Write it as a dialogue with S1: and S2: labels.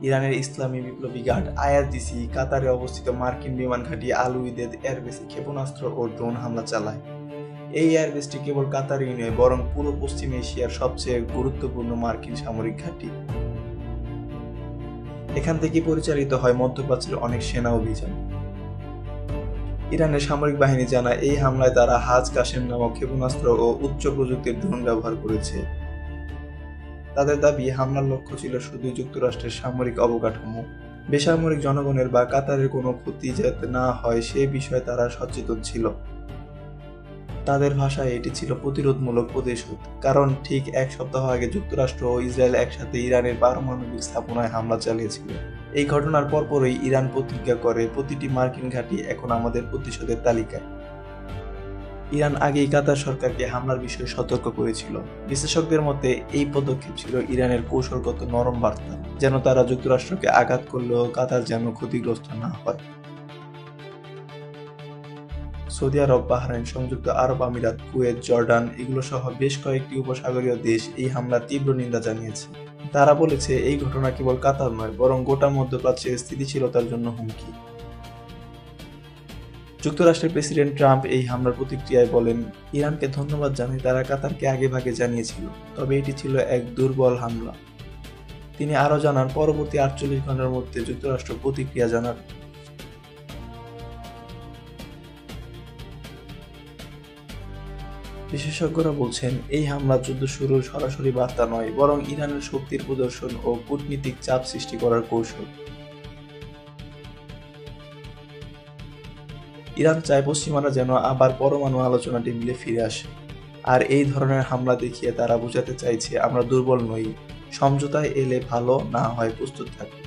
S1: ইরানের ইসলামী বিপ্লবী guard IRGC কাতারে অবস্থিত মার্কিন বিমান ঘাঁটি আল উদেদ এয়ারবেসে ক্ষেপণাস্ত্র ও ড্রোন হামলা চালায়। এই এয়ারবেসটি কেবল কাতারই নয়, বরং পুরো পশ্চিম এশিয়ার সবচেয়ে গুরুত্বপূর্ণ মার্কিন সামরিক ঘাঁটি। এখান থেকে পরিচালিত হয় মধ্যপ্রাচ্যের অনেক সেনা অভিযান। ইরানের সামরিক বাহিনী জানায়, এই হামলায় তারা হাজ কাশেম নামক ক্ষেপণাস্ত্র ও উচ্চ প্রযুক্তির ড্রোন ব্যবহার করেছে। তাদের দাবি, হামলার লক্ষ্য ছিল শুধু যুক্তরাষ্ট্রের সামরিক অবকাঠামো। বেসামরিক জনগণের বা কাতারের কোনো ক্ষতি যাতে না হয় সে বিষয়ে তারা সচেতন ছিল। তাদের ভাষায় এটি ছিল প্রতিরোধমূলক প্রতিশোধ, কারণ ঠিক এক সপ্তাহ আগে যুক্তরাষ্ট্র ও ইসরায়েল একসাথে ইরানের পারমাণবিক স্থাপনায় হামলা চালিয়েছিল। এই ঘটনার পরপরই ইরান প্রতিজ্ঞা করে, প্রতিটি মার্কিন ঘাঁটি এখন আমাদের প্রতিশোধের তালিকায়। ইরান আগেই কাতার সরকারকে হামলার বিষয়ে সতর্ক করেছিল। বিশেষজ্ঞদের মতে এই পদক্ষেপ ছিল ইরানের কৌশলগত নরম বার্তা, যেন তারা যুক্তরাষ্ট্রকে আঘাত করলেও কাতার যেন ক্ষতিগ্রস্ত না হয়। সৌদি আরব, বাহরাইন, সংযুক্ত আরব আমিরাত, কুয়েত, জর্ডান এগুলো সহ বেশ কয়েকটি উপসাগরীয় দেশ এই হামলার তীব্র নিন্দা জানিয়েছে। তারা বলেছে, এই ঘটনা কেবল কাতার নয়, বরং গোটা মধ্যপ্রাচ্যের স্থিতিশীলতার জন্য হুমকি। যুক্তরাষ্ট্রের প্রেসিডেন্ট ট্রাম্প এই হামলার প্রতিক্রিয়ায় বলেন, ইরানকে ধন্যবাদ জানাই, তারা কাতারকে আগেভাগে জানিয়েছিল, তবে এটি ছিল এক দুর্বল হামলা। তিনি আরও জানান, পরবর্তী 48 ঘন্টার মধ্যে যুক্তরাষ্ট্র প্রতিক্রিয়া জানাবে। বিশেষজ্ঞরা বলছেন, এই হামলা যুদ্ধ শুরুর সরাসরি বার্তা নয়, বরং ইরানের শক্তির প্রদর্শন ও কূটনীতিক চাপ সৃষ্টি করার কৌশল। ইরান চায় পশ্চিমারা যেন আবার পরমাণু আলোচনা টেবিলে ফিরে আসে। আর এই ধরনের হামলা দেখিয়ে তারা বোঝাতে চাইছে, আমরা দুর্বল নই, সমঝোতায় এলে ভালো, না হয় প্রস্তুত থাকবে।